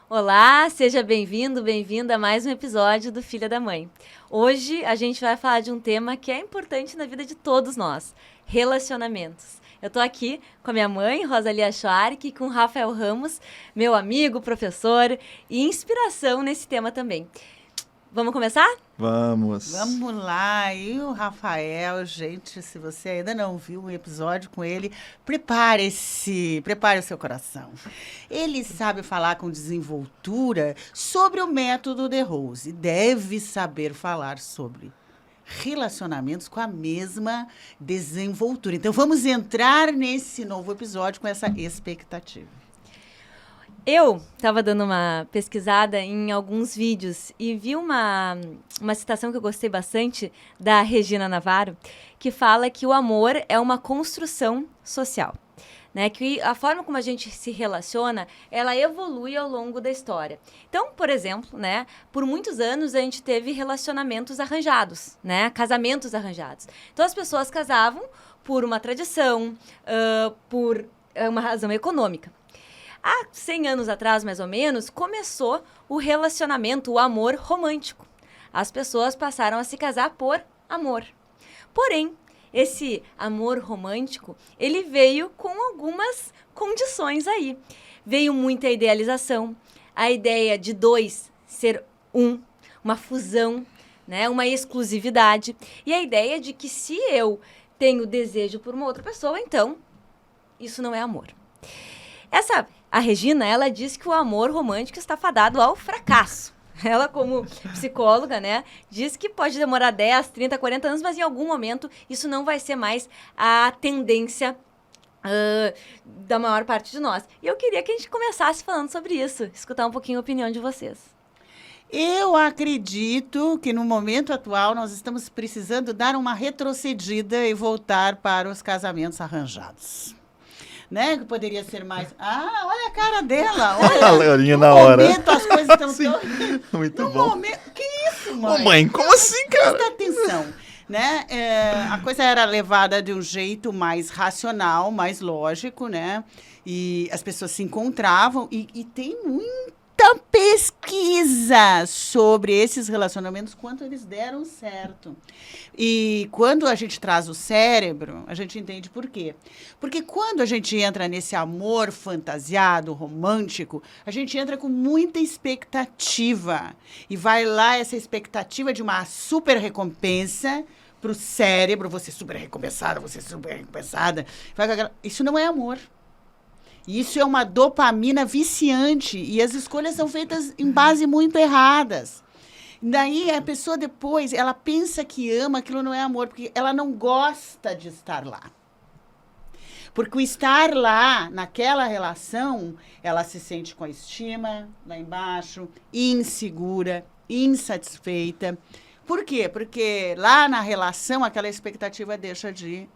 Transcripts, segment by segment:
Olá, seja bem-vindo, bem-vinda a mais um episódio do Filha da Mãe. Hoje a gente vai falar de um tema que é importante na vida de todos nós, relacionamentos. Eu tô aqui com a minha mãe, Rosalia Schwark, e com o Rafael Ramos, meu amigo, professor e inspiração nesse tema também. Vamos começar? Vamos. Vamos lá, e o Rafael, gente, se você ainda não viu um episódio com ele, prepare o seu coração. Ele sabe falar com desenvoltura sobre o método de Rose, deve saber falar sobre relacionamentos com a mesma desenvoltura. Então vamos entrar nesse novo episódio com essa expectativa. Eu estava dando uma pesquisada em alguns vídeos e vi uma citação que eu gostei bastante da Regina Navarro, que fala que o amor é uma construção social. Né, que a forma como a gente se relaciona, ela evolui ao longo da história. Então, por exemplo, né, por muitos anos a gente teve relacionamentos arranjados, né, casamentos arranjados. Então, as pessoas casavam por uma tradição, por uma razão econômica. Há 100 anos atrás, mais ou menos, começou o relacionamento, o amor romântico. As pessoas passaram a se casar por amor. Porém, esse amor romântico, ele veio com algumas condições aí. Veio muita idealização, a ideia de dois ser um, uma fusão, né, uma exclusividade. E a ideia de que se eu tenho desejo por uma outra pessoa, então, isso não é amor. A Regina, ela diz que o amor romântico está fadado ao fracasso. Ela, como psicóloga, né, diz que pode demorar 10, 30, 40 anos, mas em algum momento isso não vai ser mais a tendência da maior parte de nós. E eu queria que a gente começasse falando sobre isso, escutar um pouquinho a opinião de vocês. Eu acredito que no momento atual nós estamos precisando dar uma retrocedida e voltar para os casamentos arranjados. Né? Que poderia ser mais... Ah, olha a cara dela. Olha, A Leorinha na no hora. momento as coisas estão... Sim, muito no bom. momento... Que isso, mãe? Ô, mãe, como assim, cara? Presta atenção. Né? A coisa era levada de um jeito mais racional, mais lógico, né? E as pessoas se encontravam e tem muita pesquisa sobre esses relacionamentos, quanto eles deram certo. E quando a gente traz o cérebro, a gente entende por quê. Porque quando a gente entra nesse amor fantasiado, romântico, a gente entra com muita expectativa. E vai lá essa expectativa de uma super recompensa para o cérebro, você super recompensada, você super recompensada. Isso não é amor. Isso é uma dopamina viciante e as escolhas são feitas em base muito erradas. Daí a pessoa depois, ela pensa que ama, aquilo não é amor, porque ela não gosta de estar lá. Porque o estar lá, naquela relação, ela se sente com a estima lá embaixo, insegura, insatisfeita. Por quê? Porque lá na relação, aquela expectativa deixa de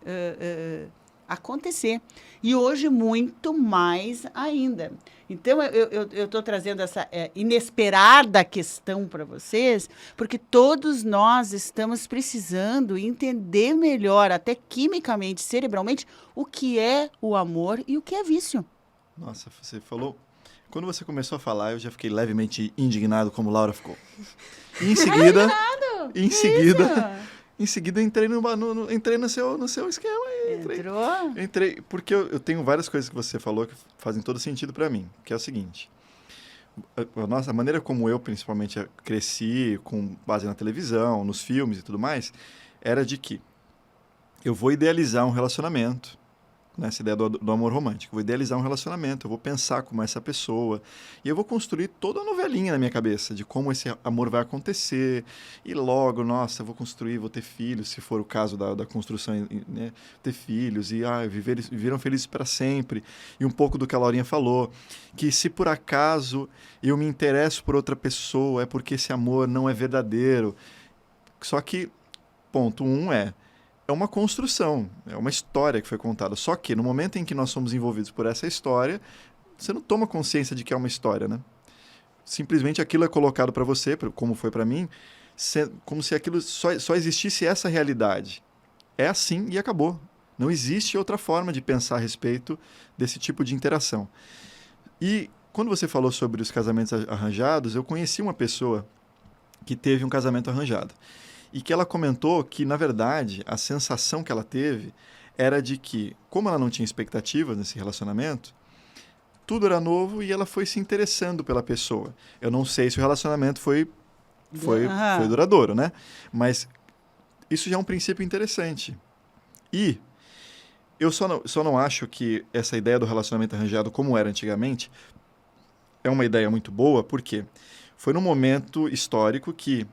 acontecer. E hoje, muito mais ainda. Então, eu estou trazendo essa inesperada questão para vocês, porque todos nós estamos precisando entender melhor, até quimicamente, cerebralmente, o que é o amor e o que é vício. Nossa, você falou... Quando você começou a falar, eu já fiquei levemente indignado, como Laura ficou. E em seguida, entrei no seu esquema. Entrei, porque eu tenho várias coisas que você falou que fazem todo sentido para mim, que é o seguinte. A maneira como eu, principalmente, cresci com base na televisão, nos filmes e tudo mais, era de que eu vou idealizar um relacionamento, nessa ideia do amor romântico. Eu vou idealizar um relacionamento, eu vou pensar como é essa pessoa, e eu vou construir toda a novelinha na minha cabeça de como esse amor vai acontecer, e logo, nossa, eu vou construir, vou ter filhos, se for o caso da construção, né? Ter filhos, e viveram felizes para sempre. E um pouco do que a Laurinha falou, que se por acaso eu me interesso por outra pessoa, é porque esse amor não é verdadeiro. Só que, ponto 1 é uma construção, é uma história que foi contada. Só que no momento em que nós somos envolvidos por essa história, você não toma consciência de que é uma história, né? Simplesmente aquilo é colocado para você, como foi para mim, como se aquilo só existisse essa realidade. É assim e acabou. Não existe outra forma de pensar a respeito desse tipo de interação. E quando você falou sobre os casamentos arranjados, eu conheci uma pessoa que teve um casamento arranjado. E que ela comentou que, na verdade, a sensação que ela teve era de que, como ela não tinha expectativas nesse relacionamento, tudo era novo e ela foi se interessando pela pessoa. Eu não sei se o relacionamento foi duradouro, né? Mas isso já é um princípio interessante. E eu só não acho que essa ideia do relacionamento arranjado, como era antigamente, é uma ideia muito boa, porque foi num momento histórico que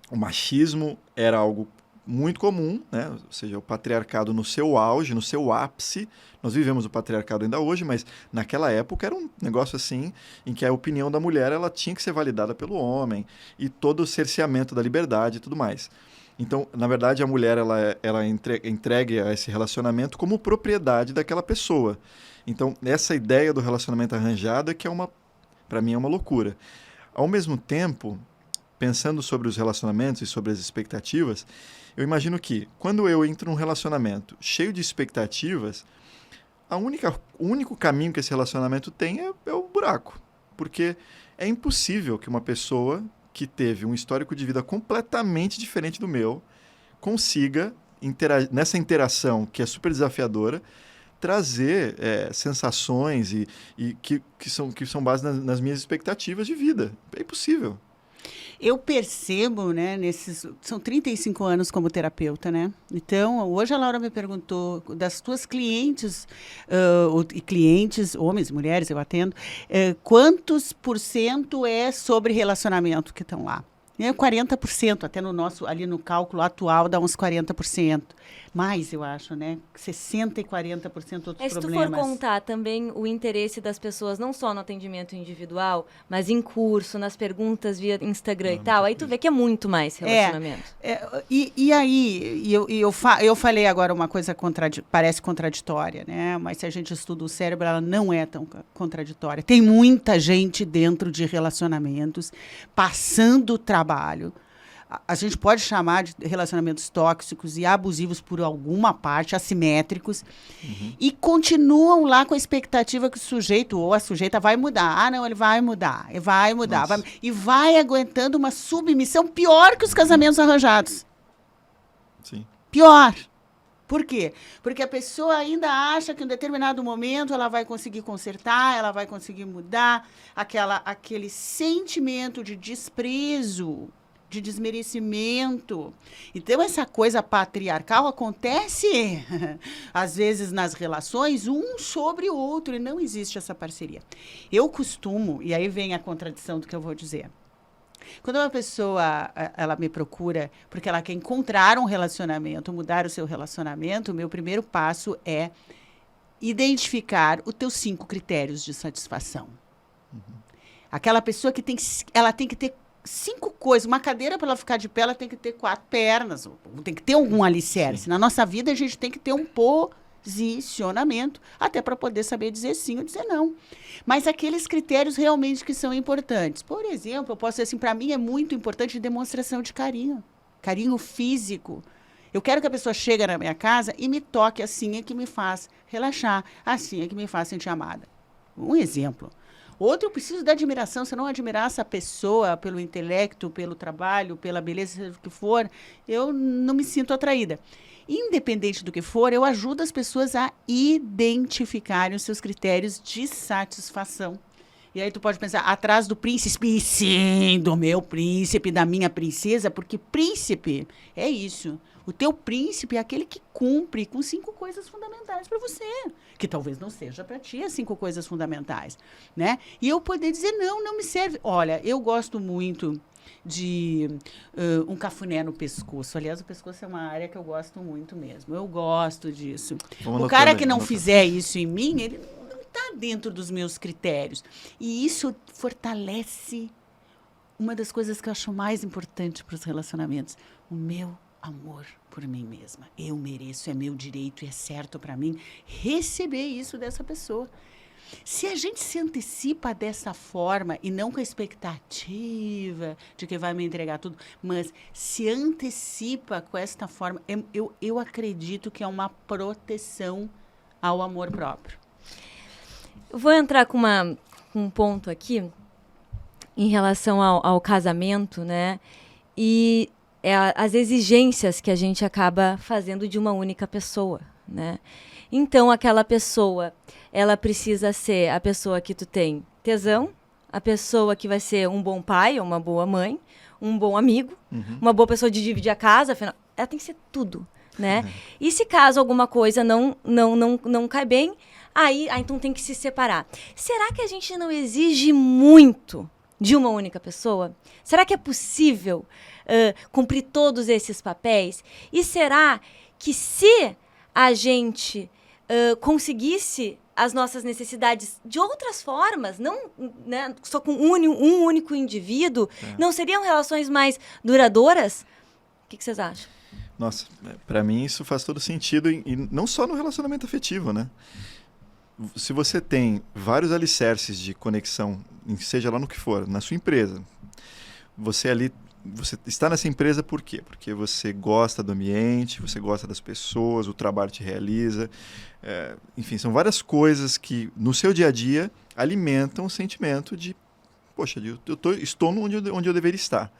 o machismo era algo muito comum, né? Ou seja, o patriarcado no seu auge, no seu ápice. Nós vivemos o patriarcado ainda hoje, mas naquela época era um negócio assim, em que a opinião da mulher ela tinha que ser validada pelo homem, e todo o cerceamento da liberdade e tudo mais. Então, na verdade, a mulher ela é entregue a esse relacionamento como propriedade daquela pessoa. Então, essa ideia do relacionamento arranjado é que para mim é uma loucura. Ao mesmo tempo, pensando sobre os relacionamentos e sobre as expectativas, eu imagino que quando eu entro num relacionamento cheio de expectativas, o único caminho que esse relacionamento tem é o buraco. Porque é impossível que uma pessoa que teve um histórico de vida completamente diferente do meu consiga, nessa interação que é super desafiadora, trazer sensações que são base nas minhas expectativas de vida. É impossível. Eu percebo, né, são 35 anos como terapeuta, né? Então, hoje a Laura me perguntou das tuas clientes, e clientes, homens e mulheres, eu atendo, quantos % é sobre relacionamento que estão lá? 40%, até ali no cálculo atual dá uns 40%. Mais, eu acho, né? 60% e 40% outros problemas. Se tu for contar também o interesse das pessoas, não só no atendimento individual, mas em curso, nas perguntas via Instagram e tal, aí tu vê que é muito mais relacionamento. Eu falei agora uma coisa parece contraditória, né? Mas se a gente estuda o cérebro, ela não é tão contraditória. Tem muita gente dentro de relacionamentos, passando trabalho. A gente pode chamar de relacionamentos tóxicos e abusivos por alguma parte, assimétricos, e continuam lá com a expectativa que o sujeito ou a sujeita vai mudar. Ah, não, ele vai mudar, e vai aguentando uma submissão pior que os casamentos arranjados. Sim. Pior. Por quê? Porque a pessoa ainda acha que em um determinado momento ela vai conseguir consertar, ela vai conseguir mudar, aquele sentimento de desprezo, de desmerecimento. Então, essa coisa patriarcal acontece, às vezes, nas relações, um sobre o outro, e não existe essa parceria. Eu costumo, e aí vem a contradição do que eu vou dizer. Quando uma pessoa, ela me procura porque ela quer encontrar um relacionamento, mudar o seu relacionamento, o meu primeiro passo é identificar os teus 5 critérios de satisfação. Aquela pessoa que ela tem que ter 5 coisas. Uma cadeira, para ela ficar de pé, ela tem que ter 4 pernas. Tem que ter algum alicerce. Sim. Na nossa vida, a gente tem que ter um posicionamento, até para poder saber dizer sim ou dizer não. Mas aqueles critérios realmente que são importantes. Por exemplo, eu posso dizer assim, para mim é muito importante a demonstração de carinho. Carinho físico. Eu quero que a pessoa chegue na minha casa e me toque, assim é que me faz relaxar, assim é que me faz sentir amada. Um exemplo. Outro, eu preciso da admiração. Se eu não admirar essa pessoa pelo intelecto, pelo trabalho, pela beleza, seja o que for, eu não me sinto atraída. Independente do que for, eu ajudo as pessoas a identificarem os seus critérios de satisfação. E aí tu pode pensar, atrás do príncipe, sim, do meu príncipe, da minha princesa, porque príncipe é isso. O teu príncipe é aquele que cumpre com 5 coisas fundamentais para você, que talvez não seja para ti as 5 coisas fundamentais, né? E eu poder dizer, não me serve. Olha, eu gosto muito de um cafuné no pescoço. Aliás, o pescoço é uma área que eu gosto muito mesmo. Eu gosto disso. O cara que não fizer isso em mim, ele não está dentro dos meus critérios. E isso fortalece uma das coisas que eu acho mais importante para os relacionamentos. O meu amor por mim mesma. Eu mereço, é meu direito e é certo para mim receber isso dessa pessoa. Se a gente se antecipa dessa forma e não com a expectativa de que vai me entregar tudo, mas se antecipa com esta forma, eu acredito que é uma proteção ao amor próprio. Eu vou entrar com uma com um ponto aqui em relação ao casamento, né? E as exigências que a gente acaba fazendo de uma única pessoa, né? Então, aquela pessoa, ela precisa ser a pessoa que tu tem tesão, a pessoa que vai ser um bom pai ou uma boa mãe, um bom amigo, uma boa pessoa de dividir a casa, afinal, ela tem que ser tudo, né? E se caso alguma coisa não cai bem, aí então tem que se separar. Será que a gente não exige muito de uma única pessoa? Será que é possível cumprir todos esses papéis? E será que se a gente conseguisse as nossas necessidades de outras formas, não, né, só com um único indivíduo, não seriam relações mais duradouras? O que vocês acham? Nossa, para mim isso faz todo sentido, e não só no relacionamento afetivo, né? Se você tem vários alicerces de conexão, seja lá no que for, na sua empresa, você está nessa empresa por quê? Porque você gosta do ambiente, você gosta das pessoas, o trabalho te realiza. Enfim, são várias coisas que no seu dia a dia alimentam o sentimento de, poxa, estou onde eu deveria estar.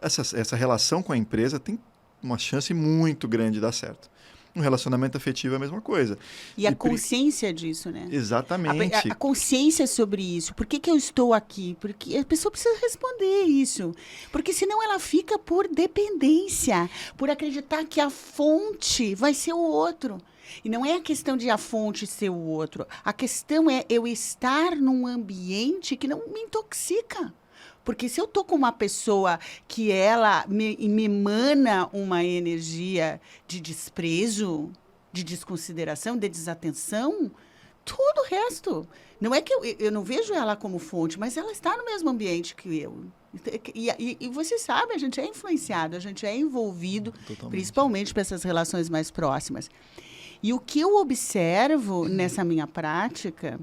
Essa relação com a empresa tem uma chance muito grande de dar certo. Um relacionamento afetivo é a mesma coisa. E a consciência disso, né? Exatamente. A consciência sobre isso. Por que eu estou aqui? Porque a pessoa precisa responder isso. Porque senão ela fica por dependência, por acreditar que a fonte vai ser o outro. E não é a questão de a fonte ser o outro. A questão é eu estar num ambiente que não me intoxica. Porque se eu tô com uma pessoa que ela me emana uma energia de desprezo, de desconsideração, de desatenção, tudo o resto. Não é que eu não vejo ela como fonte, mas ela está no mesmo ambiente que eu. E você sabe, a gente é influenciado, a gente é envolvido, totalmente, principalmente para essas relações mais próximas. E o que eu observo nessa minha prática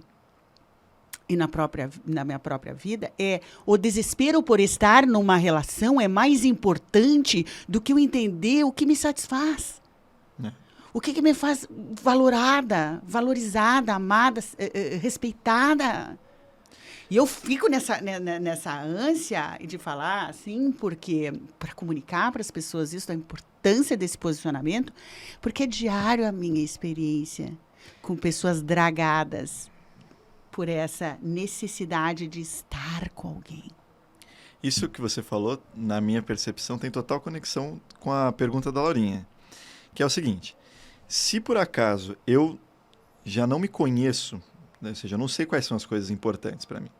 e na minha própria vida, o desespero por estar numa relação é mais importante do que eu entender o que me satisfaz. O que me faz valorizada, amada, respeitada. E eu fico nessa ânsia de falar, assim, porque para comunicar para as pessoas isso, da importância desse posicionamento, porque é diário a minha experiência com pessoas dragadas por essa necessidade de estar com alguém. Isso que você falou, na minha percepção, tem total conexão com a pergunta da Laurinha, que é o seguinte: se por acaso eu já não me conheço, né, ou seja, eu não sei quais são as coisas importantes para mim,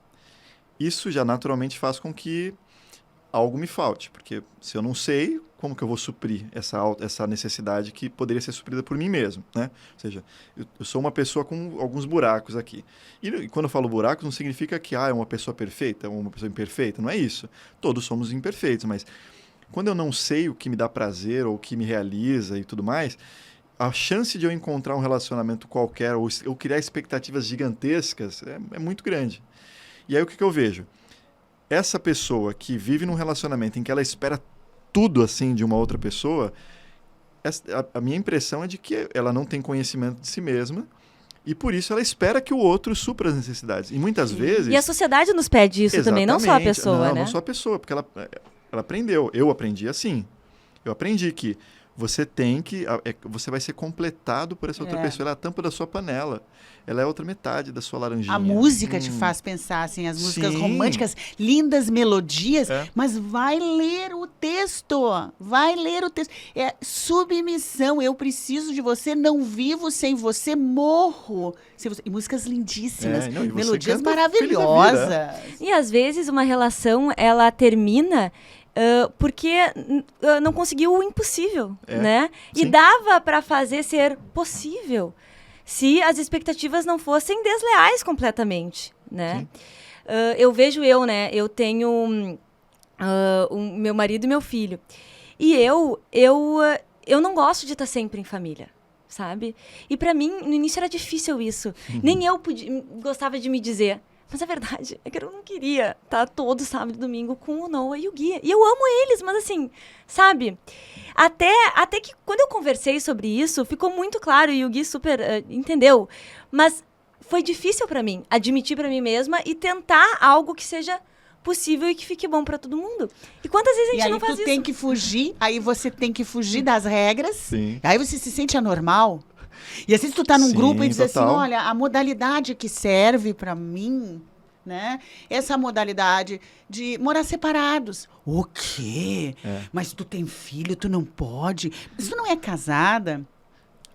isso já naturalmente faz com que algo me falte, porque se eu não sei, como que eu vou suprir essa necessidade que poderia ser suprida por mim mesmo, né? Ou seja, eu sou uma pessoa com alguns buracos aqui. E quando eu falo buracos, não significa que é uma pessoa perfeita ou uma pessoa imperfeita, não é isso. Todos somos imperfeitos, mas quando eu não sei o que me dá prazer ou o que me realiza e tudo mais, a chance de eu encontrar um relacionamento qualquer ou criar expectativas gigantescas é muito grande. E aí o que eu vejo? Essa pessoa que vive num relacionamento em que ela espera tudo assim de uma outra pessoa, a minha impressão é de que ela não tem conhecimento de si mesma e por isso ela espera que o outro supra as necessidades. E muitas vezes... E a sociedade nos pede isso também, não só a pessoa, né? Não só a pessoa, porque ela aprendeu. Eu aprendi assim. Eu aprendi que você vai ser completado por essa outra pessoa. Ela é a tampa da sua panela. Ela é a outra metade da sua laranjinha. A música te faz pensar, assim, as músicas românticas, lindas melodias, mas vai ler o texto. Vai ler o texto. É submissão. Eu preciso de você, não vivo sem você, morro. E músicas lindíssimas, melodias maravilhosas. E às vezes uma relação, ela termina... porque não conseguiu o impossível, né? Sim. E dava para fazer ser possível se as expectativas não fossem desleais completamente, né? Eu vejo né? Eu tenho meu marido e meu filho. E eu não gosto de estar sempre em família, sabe? E para mim, no início era difícil isso. Nem eu gostava de me dizer... Mas a verdade é que eu não queria estar todo sábado e domingo com o Noah e o Gui. E eu amo eles, mas assim, sabe? Até que quando eu conversei sobre isso, ficou muito claro e o Gui super entendeu. Mas foi difícil pra mim admitir pra mim mesma e tentar algo que seja possível e que fique bom pra todo mundo. E quantas vezes a gente não faz isso? E aí tu tem que fugir, aí você tem que fugir das regras, Sim. aí você se sente anormal. E às vezes tu tá num Sim, grupo e diz assim, total. olha, a modalidade que serve pra mim, né? Essa modalidade de morar separados. O quê? Mas tu tem filho, tu não pode. Mas tu não é casada.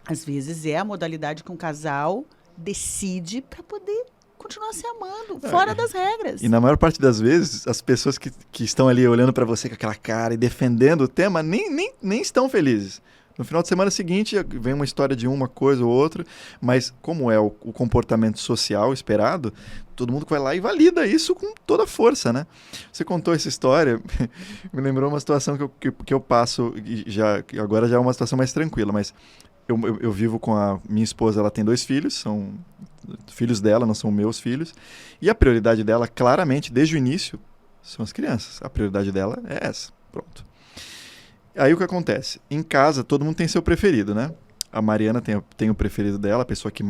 Às vezes é a modalidade que um casal decide pra poder continuar se amando, fora das regras. E na maior parte das vezes, as pessoas que estão ali olhando pra você com aquela cara e defendendo o tema nem estão felizes. No final de semana seguinte, vem uma história de uma coisa ou outra, mas como é o comportamento social esperado, todo mundo vai lá e valida isso com toda a força, né? Você contou essa história, me lembrou uma situação que eu passo, agora já é uma situação mais tranquila, mas eu vivo com a minha esposa, ela tem 2 filhos, são filhos dela, não são meus filhos, e a prioridade dela, claramente, desde o início, são as crianças. A prioridade dela é essa, pronto. Aí o que acontece? Em casa, todo mundo tem seu preferido, né? A Mariana tem o preferido dela, a pessoa que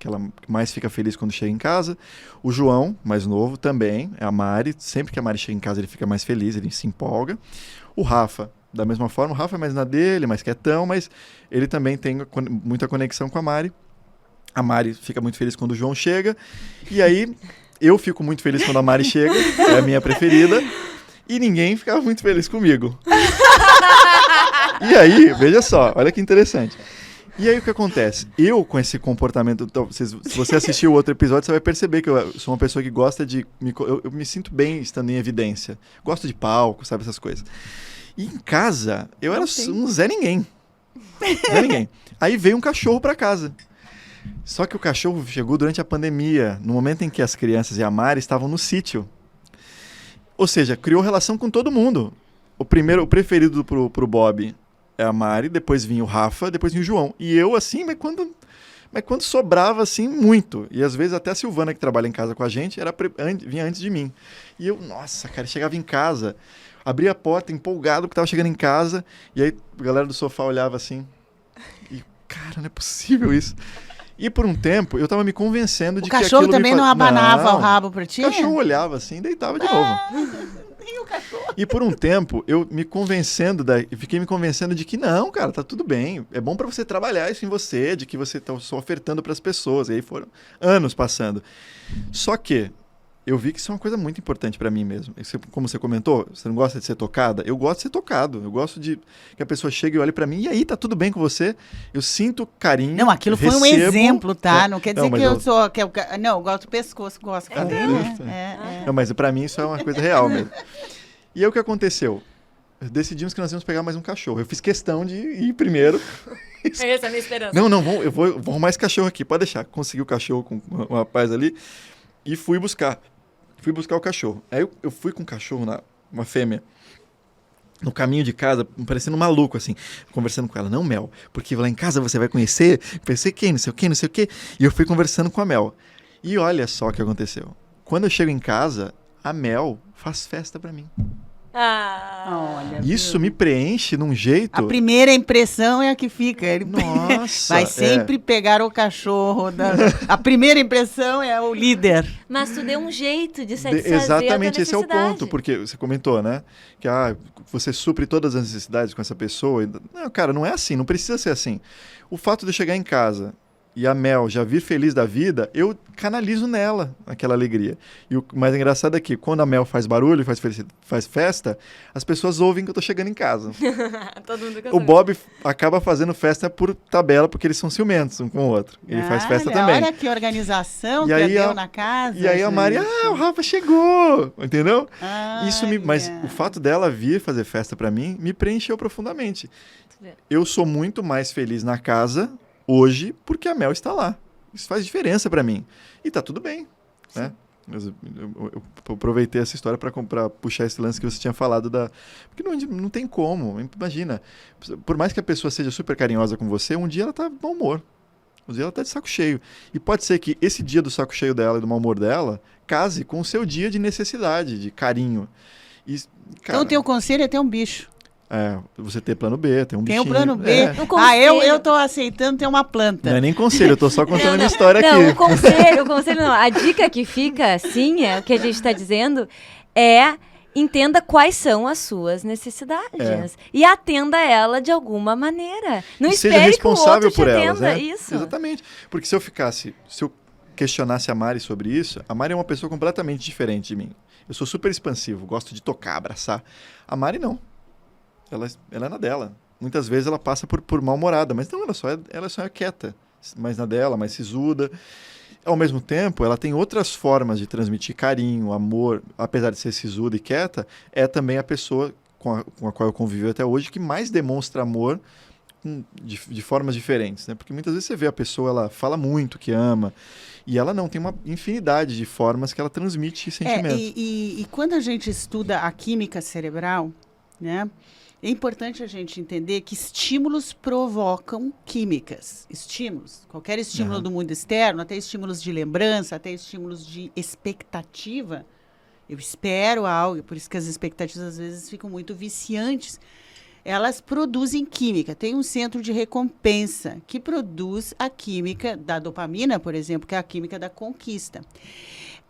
ela mais fica feliz quando chega em casa. O João, mais novo, também, é a Mari. Sempre que a Mari chega em casa, ele fica mais feliz, ele se empolga. O Rafa, da mesma forma, o Rafa é mais na dele, mais quietão, mas ele também tem muita conexão com a Mari. A Mari fica muito feliz quando o João chega. E aí, eu fico muito feliz quando a Mari chega, é a minha preferida. E ninguém ficava muito feliz comigo. E aí, veja só, olha que interessante. E aí o que acontece? Eu, com esse comportamento... Então, se você assistiu o outro episódio, você vai perceber que eu sou uma pessoa que gosta de... Eu me sinto bem estando em evidência. Gosto de palco, sabe, essas coisas. E em casa, eu era um Zé Ninguém. Zé Ninguém. Aí veio um cachorro pra casa. Só que o cachorro chegou durante a pandemia, no momento em que as crianças e a Mari estavam no sítio. Ou seja, criou relação com todo mundo. O preferido pro Bob é a Mari, depois vinha o Rafa, depois vinha o João. E eu, assim, mas quando sobrava, assim, muito. E às vezes até a Silvana, que trabalha em casa com a gente, vinha antes de mim. E eu, nossa, cara, chegava em casa, abria a porta, empolgado, porque tava chegando em casa, e aí a galera do sofá olhava assim, e, cara, não é possível isso. E por um tempo, eu tava me convencendo de que aquilo... O cachorro também não abanava o rabo pra ti? O cachorro olhava assim e deitava de novo. E o cachorro? E por um tempo, eu fiquei me convencendo de que não, cara, tá tudo bem. É bom pra você trabalhar isso em você, de que você tá só ofertando pras pessoas. E aí foram anos passando. Só que eu vi que isso é uma coisa muito importante pra mim mesmo. Como você comentou, você não gosta de ser tocada? Eu gosto de ser tocado. Eu gosto de que a pessoa chegue e olhe pra mim. E aí, tá tudo bem com você? Eu sinto carinho. Não, aquilo foi um exemplo, tá? Não quer dizer que eu eu sou... Não, eu gosto do pescoço, gosto de cadeira, né? Não, mas pra mim isso é uma coisa real mesmo. E aí o que aconteceu? Decidimos que nós íamos pegar mais um cachorro. Eu fiz questão de ir primeiro. Essa é a minha esperança. Não, eu vou arrumar esse cachorro aqui, pode deixar. Consegui o cachorro com um rapaz ali e fui buscar o cachorro. Aí eu fui com o cachorro, uma fêmea, no caminho de casa, parecendo um maluco, assim, conversando com ela. Não, Mel, porque lá em casa você vai conhecer quem, não sei o quê, não sei o quê. E eu fui conversando com a Mel. E olha só o que aconteceu. Quando eu chego em casa, a Mel faz festa pra mim. Olha, Isso me preenche num jeito... A primeira impressão é a que fica. Ele Nossa, vai sempre pegar o cachorro. A primeira impressão é o líder. Mas tu deu um jeito de satisfazer Exatamente, a esse é o ponto. Porque você comentou, né? Que você supre todas as necessidades com essa pessoa. Não, cara, não é assim. Não precisa ser assim. O fato de eu chegar em casa e a Mel já vir feliz da vida, eu canalizo nela aquela alegria. E o mais engraçado é que quando a Mel faz barulho, faz festa, as pessoas ouvem que eu tô chegando em casa. Todo mundo O Bob acaba fazendo festa por tabela, porque eles são ciumentos um com o outro. Ele faz festa também. Olha que organização e que aí deu na casa. E aí a Mari, o Rafa chegou, entendeu? Olha. Mas o fato dela vir fazer festa pra mim me preencheu profundamente. Eu sou muito mais feliz na casa hoje porque a Mel está lá. Isso faz diferença pra mim. E tá tudo bem, né? Eu aproveitei essa história para puxar esse lance que você tinha falado porque não tem como. Imagina, por mais que a pessoa seja super carinhosa com você, um dia ela tá de mau humor. Um dia ela tá de saco cheio. E pode ser que esse dia do saco cheio dela e do mau humor dela case com o seu dia de necessidade, de carinho. E, cara, então o teu conselho é ter um bicho. você ter plano B, ter um Tem bichinho. o plano B. Um conselho. Eu tô aceitando ter uma planta. Não é nem conselho, eu tô só contando a minha história Não, aqui. o conselho não. A dica que fica, sim, é o que a gente está dizendo, entenda quais são as suas necessidades e atenda ela de alguma maneira. Não E seja espere que o outro responsável te por elas, atenda. né? Isso. Exatamente. Porque se eu questionasse a Mari sobre isso, a Mari é uma pessoa completamente diferente de mim. Eu sou super expansivo, gosto de tocar, abraçar. A Mari não. Ela é na dela. Muitas vezes ela passa por mal-humorada, mas não, ela só é quieta, mais na dela, mais sisuda. Ao mesmo tempo, ela tem outras formas de transmitir carinho, amor, apesar de ser sisuda e quieta, é também a pessoa com a qual eu convivi até hoje que mais demonstra amor de formas diferentes, né? Porque muitas vezes você vê a pessoa, ela fala muito que ama, e ela não, tem uma infinidade de formas que ela transmite sentimentos. E quando a gente estuda a química cerebral, né? É importante a gente entender que estímulos provocam químicas. Estímulos. Qualquer estímulo do mundo externo, até estímulos de lembrança, até estímulos de expectativa. Eu espero algo, por isso que as expectativas às vezes ficam muito viciantes. Elas produzem química. Tem um centro de recompensa que produz a química da dopamina, por exemplo, que é a química da conquista.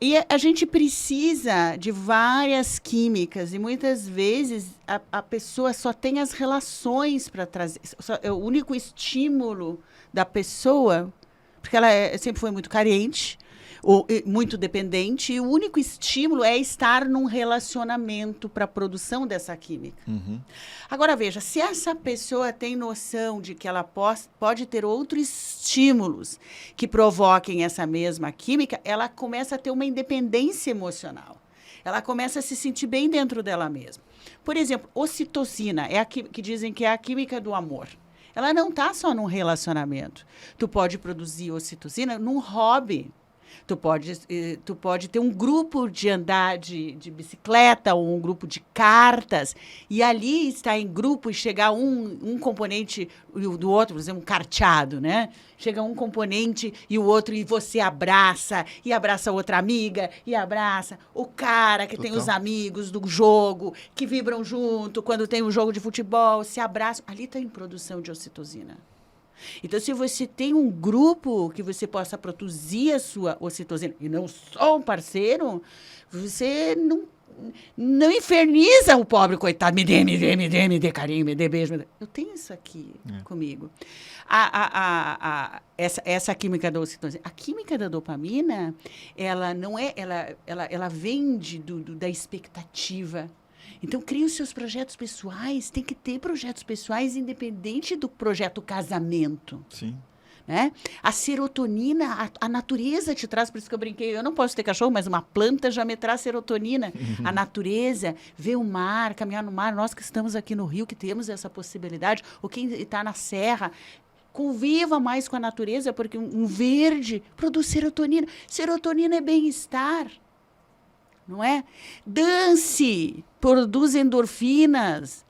E a gente precisa de várias químicas e muitas vezes a pessoa só tem as relações para trazer. É o único estímulo da pessoa, porque ela sempre foi muito carente, ou muito dependente, e o único estímulo é estar num relacionamento para a produção dessa química. Uhum. Agora, veja, se essa pessoa tem noção de que ela pode ter outros estímulos que provoquem essa mesma química, ela começa a ter uma independência emocional. Ela começa a se sentir bem dentro dela mesma. Por exemplo, ocitocina, que dizem que é a química do amor. Ela não está só num relacionamento. Tu pode produzir ocitocina num hobby. Tu pode ter um grupo de andar de bicicleta ou um grupo de cartas e ali estar em grupo e chegar um componente do outro, por exemplo, um carteado, né? Chega um componente e o outro e você abraça, e abraça outra amiga, e abraça o cara que tem os amigos do jogo, que vibram junto, quando tem um jogo de futebol, se abraçam. Ali está em produção de ocitocina. Então, se você tem um grupo que você possa produzir a sua ocitocina e não só um parceiro, você não inferniza o pobre coitado. Me dê carinho, me dê beijo. Eu tenho isso aqui comigo. Essa química da ocitocina. A química da dopamina, ela não é... Ela vem da expectativa. Então, crie os seus projetos pessoais. Tem que ter projetos pessoais independente do projeto casamento. Sim. Né? A serotonina, a natureza te traz, por isso que eu brinquei, eu não posso ter cachorro, mas uma planta já me traz serotonina. A natureza, ver o mar, caminhar no mar, nós que estamos aqui no Rio, que temos essa possibilidade, ou quem está na serra, conviva mais com a natureza, porque um verde produz serotonina. Serotonina é bem-estar. Não é? Dance, produz endorfinas,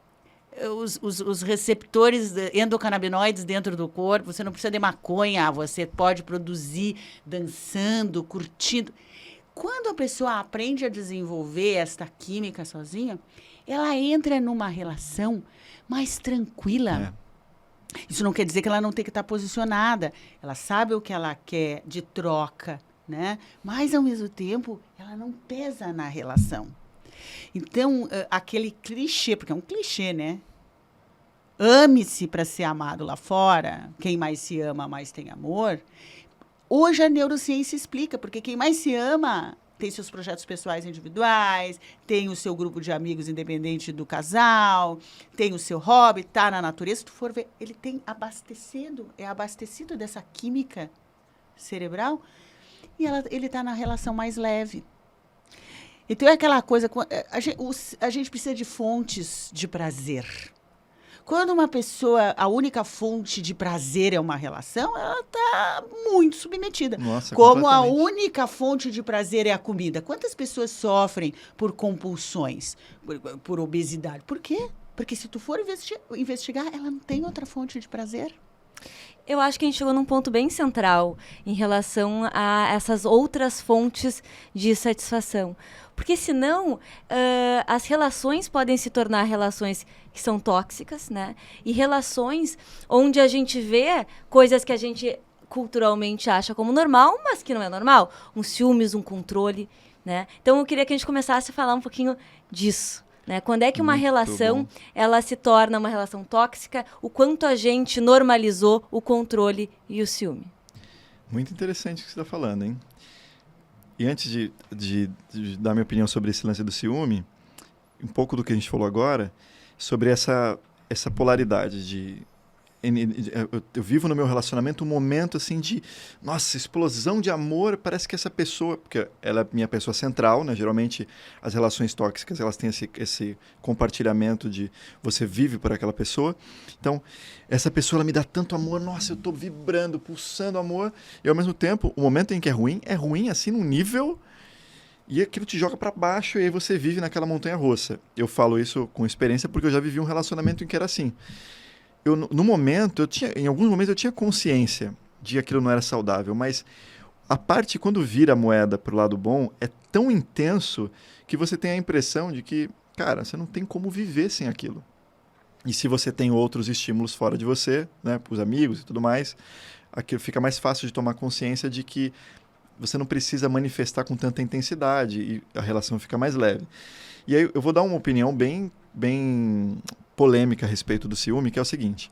os receptores endocannabinoides dentro do corpo. Você não precisa de maconha, você pode produzir dançando, curtindo. Quando a pessoa aprende a desenvolver esta química sozinha, ela entra numa relação mais tranquila. Isso não quer dizer que ela não tem que estar posicionada. Ela sabe o que ela quer de troca, né? Mas, ao mesmo tempo, ela não pesa na relação. Então, aquele clichê, porque é um clichê, né? Ame-se para ser amado lá fora. Quem mais se ama, mais tem amor. Hoje a neurociência explica, porque quem mais se ama tem seus projetos pessoais individuais, tem o seu grupo de amigos independente do casal, tem o seu hobby, está na natureza. Se tu for ver, ele tem abastecido dessa química cerebral, e ele está na relação mais leve. Então, é aquela coisa... A gente precisa de fontes de prazer. Quando uma pessoa, a única fonte de prazer é uma relação, ela está muito submetida. Nossa, como a única fonte de prazer é a comida. Quantas pessoas sofrem por compulsões, por obesidade? Por quê? Porque se tu for investigar, ela não tem outra fonte de prazer. Eu acho que a gente chegou num ponto bem central em relação a essas outras fontes de satisfação. Porque senão as relações podem se tornar relações que são tóxicas, né? E relações onde a gente vê coisas que a gente culturalmente acha como normal, mas que não é normal. Um ciúmes, um controle, né? Então, eu queria que a gente começasse a falar um pouquinho disso, né? Quando é que uma Muito relação, bom. ela se torna uma relação tóxica, o quanto a gente normalizou o controle e o ciúme. Muito interessante o que você está falando, hein? E antes de dar minha opinião sobre esse lance do ciúme, um pouco do que a gente falou agora, sobre essa polaridade de... Eu vivo no meu relacionamento um momento assim de, nossa, explosão de amor, parece que essa pessoa, porque ela é minha pessoa central, né? Geralmente as relações tóxicas, elas têm esse compartilhamento de você vive por aquela pessoa. Então, essa pessoa ela me dá tanto amor, nossa, eu tô vibrando, pulsando amor, e ao mesmo tempo, o momento em que é ruim assim num nível, e aquilo te joga para baixo e aí você vive naquela montanha-russa. Eu falo isso com experiência porque eu já vivi um relacionamento em que era assim. Em alguns momentos eu tinha consciência de que aquilo não era saudável, mas a parte quando vira a moeda pro lado bom é tão intenso que você tem a impressão de que, cara, você não tem como viver sem aquilo. E se você tem outros estímulos fora de você, né, os amigos e tudo mais, aquilo fica mais fácil de tomar consciência de que você não precisa manifestar com tanta intensidade e a relação fica mais leve. E aí eu vou dar uma opinião bem polêmica a respeito do ciúme, que é o seguinte.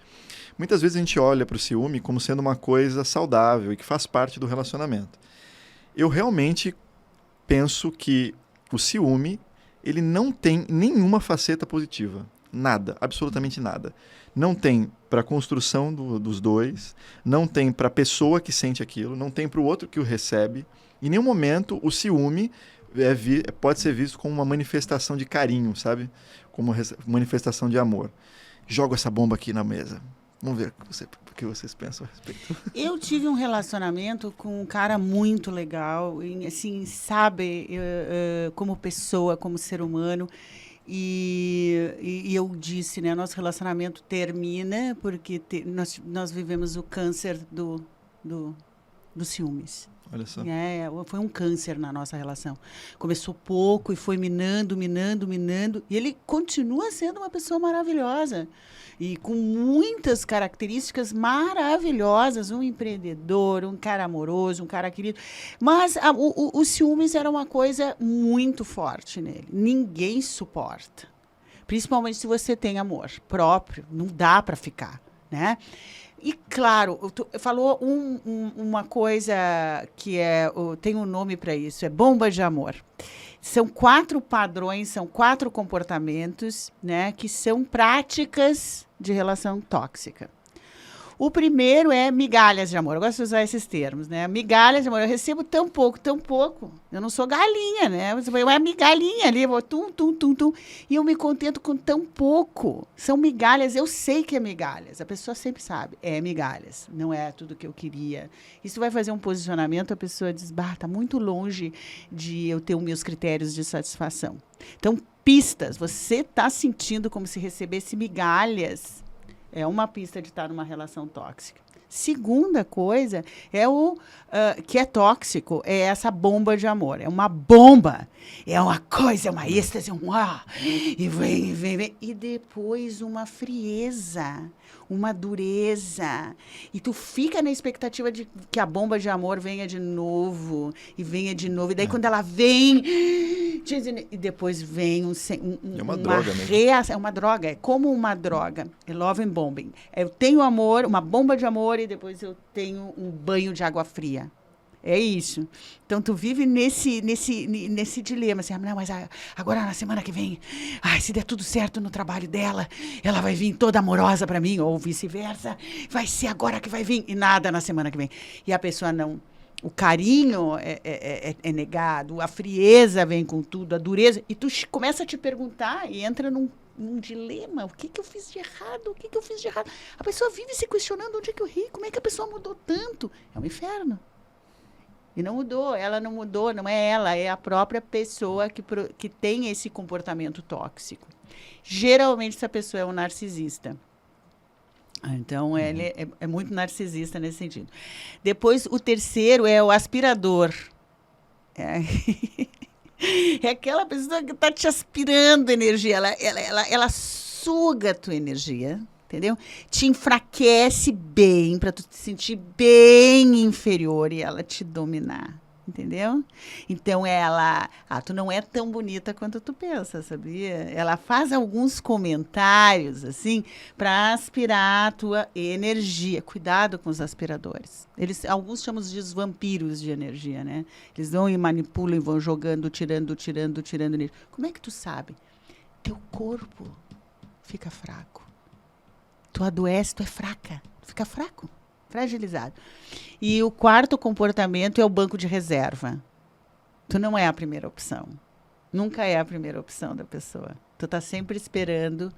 Muitas vezes a gente olha para o ciúme como sendo uma coisa saudável e que faz parte do relacionamento. Eu realmente penso que o ciúme, ele não tem nenhuma faceta positiva. Nada, absolutamente nada. Não tem para a construção dos dois, não tem para a pessoa que sente aquilo, não tem para o outro que o recebe. Em nenhum momento o ciúme pode ser visto como uma manifestação de carinho, sabe? Como manifestação de amor. Jogo essa bomba aqui na mesa. Vamos ver o que vocês pensam a respeito. Eu tive um relacionamento com um cara muito legal, e, assim, sabe, como pessoa, como ser humano. E eu disse, né, nosso relacionamento termina porque nós vivemos o câncer do ciúmes. Olha só. Foi um câncer na nossa relação. Começou pouco e foi minando. E ele continua sendo uma pessoa maravilhosa. E com muitas características maravilhosas. Um empreendedor, um cara amoroso, um cara querido. Mas o ciúmes era uma coisa muito forte nele. Ninguém suporta. Principalmente se você tem amor próprio. Não dá para ficar, né? E, claro, falou uma coisa que tem um nome para isso, é bomba de amor. São 4 padrões, são 4 comportamentos, né, que são práticas de relação tóxica. O primeiro é migalhas de amor. Eu gosto de usar esses termos, né? Migalhas de amor. Eu recebo tão pouco. Eu não sou galinha, né? É migalhinha ali, eu vou tum. E eu me contento com tão pouco. São migalhas, eu sei que é migalhas. A pessoa sempre sabe, é migalhas. Não é tudo que eu queria. Isso vai fazer um posicionamento, a pessoa diz, tá muito longe de eu ter os meus critérios de satisfação. Então, pistas. Você está sentindo como se recebesse migalhas. É uma pista de estar numa relação tóxica. Segunda coisa é que é tóxico, é essa bomba de amor. É uma bomba. É uma coisa, é uma êxtase, e vem. E depois uma frieza, uma dureza. E tu fica na expectativa de que a bomba de amor venha de novo. E daí quando ela vem... E depois vem é uma droga mesmo. É uma droga, é como uma droga. É love and bombing. Eu tenho amor, uma bomba de amor, e depois eu tenho um banho de água fria. É isso. Então, tu vive nesse dilema. Assim, não, mas agora, na semana que vem, se der tudo certo no trabalho dela, ela vai vir toda amorosa para mim, ou vice-versa. Vai ser agora que vai vir. E nada na semana que vem. E a pessoa não... O carinho é negado, a frieza vem com tudo, a dureza. E tu começa a te perguntar e entra num dilema. O que eu fiz de errado? A pessoa vive se questionando onde é que eu ri. Como é que a pessoa mudou tanto? É um inferno. E não mudou, ela não mudou, não é ela, é a própria pessoa que tem esse comportamento tóxico. Geralmente, essa pessoa é um narcisista. Então, ele é muito narcisista nesse sentido. Depois, o terceiro é o aspirador. É aquela pessoa que está te aspirando energia. Ela suga a tua energia, entendeu? Te enfraquece bem, para tu te sentir bem inferior e ela te dominar. Entendeu? Então tu não é tão bonita quanto tu pensa, sabia? Ela faz alguns comentários, assim, para aspirar a tua energia. Cuidado com os aspiradores. Alguns chamam de os vampiros de energia, né? Eles vão e manipulam e vão jogando, tirando. Como é que tu sabe? Teu corpo fica fraco. Tu adoece, tu é fraca. Tu fica fraco. Fragilizado. E o quarto comportamento é o banco de reserva. Tu não é a primeira opção. Nunca é a primeira opção da pessoa. Tu tá sempre esperando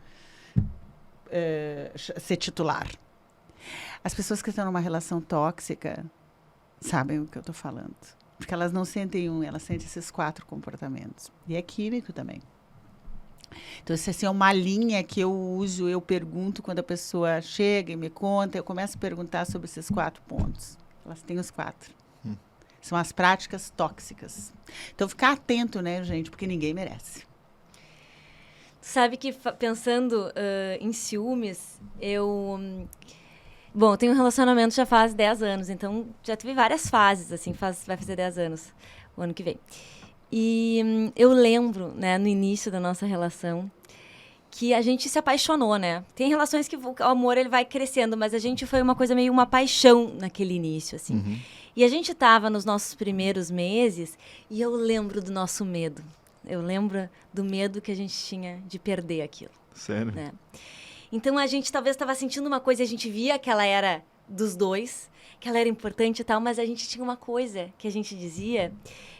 ser titular. As pessoas que estão numa relação tóxica sabem o que eu tô falando. Porque elas não sentem elas sentem esses 4 comportamentos. E é químico também. Então, essa é uma linha que eu uso, eu pergunto quando a pessoa chega e me conta, eu começo a perguntar sobre esses 4 pontos. Elas têm os 4. São as práticas tóxicas. Então, ficar atento, né, gente, porque ninguém merece. Sabe que, pensando em ciúmes, Bom, eu tenho um relacionamento já faz 10 anos, então já tive várias fases, assim, vai fazer 10 anos o ano que vem. E eu lembro, né, no início da nossa relação, que a gente se apaixonou, né? Tem relações que o amor ele vai crescendo, mas a gente foi meio uma paixão naquele início, assim. Uhum. E a gente tava nos nossos primeiros meses e eu lembro do nosso medo. Eu lembro do medo que a gente tinha de perder aquilo. Sério? Né? Então a gente talvez estava sentindo uma coisa, a gente via que ela era dos dois, que ela era importante e tal, mas a gente tinha uma coisa que a gente dizia,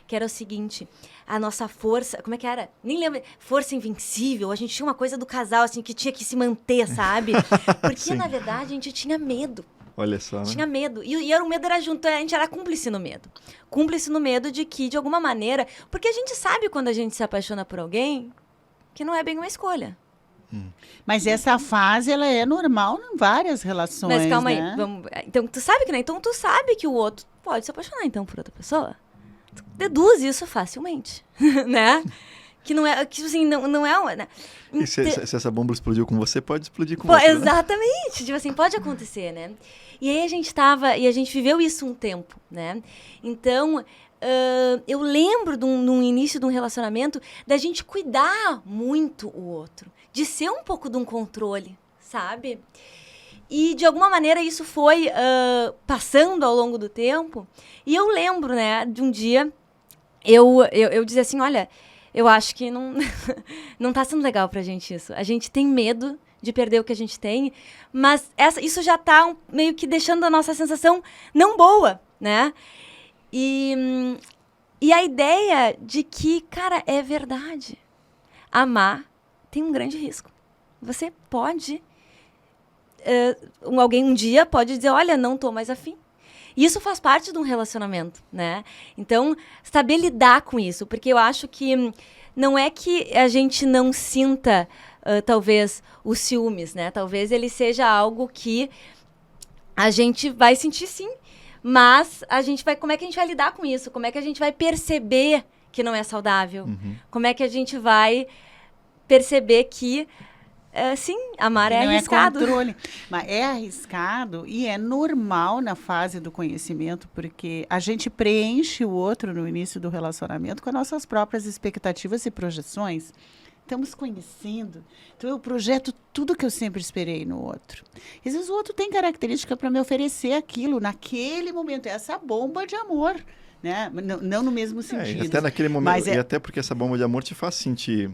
que era o seguinte, a nossa força, como é que era? Nem lembro, força invencível, a gente tinha uma coisa do casal, assim, que tinha que se manter, sabe? Porque, na verdade, a gente tinha medo. Olha só, né? Tinha medo. E o medo era junto, a gente era cúmplice no medo. Cúmplice no medo de que, de alguma maneira... Porque a gente sabe quando a gente se apaixona por alguém que não é bem uma escolha. Mas essa fase, ela é normal em várias relações, mas calma né? aí. Então, tu sabe que, né? Então, tu sabe que o outro pode se apaixonar, então, por outra pessoa. Tu deduz isso facilmente, né? Que não é... Que, assim, não é uma... Né? E se essa bomba explodiu com você, pode explodir com você, exatamente. Né? Tipo assim, pode acontecer, né? E aí a gente viveu isso um tempo, né? Então, eu lembro de um início de um relacionamento da gente cuidar muito o outro. De ser um pouco de um controle, sabe? E, de alguma maneira, isso foi passando ao longo do tempo. E eu lembro, né, de um dia, eu dizia assim, olha, eu acho que não tá sendo legal pra gente isso. A gente tem medo de perder o que a gente tem, mas isso já tá meio que deixando a nossa sensação não boa, né? E a ideia de que, cara, é verdade. Amar tem um grande risco. Você pode... alguém um dia pode dizer, olha, não tô mais afim. E isso faz parte de um relacionamento, né? Então, saber lidar com isso. Porque eu acho que não é que a gente não sinta, talvez, os ciúmes, né? Talvez ele seja algo que a gente vai sentir, sim. Mas como é que a gente vai lidar com isso? Como é que a gente vai perceber que não é saudável? Uhum. Como é que a gente vai perceber que, sim, amar é arriscado. É controle. Mas é arriscado e é normal na fase do conhecimento, porque a gente preenche o outro no início do relacionamento com as nossas próprias expectativas e projeções. Estamos conhecendo. Então, eu projeto tudo que eu sempre esperei no outro. Às vezes, o outro tem característica para me oferecer aquilo naquele momento. É essa bomba de amor, né? Não no mesmo sentido. Até naquele momento. E até porque essa bomba de amor te faz sentir...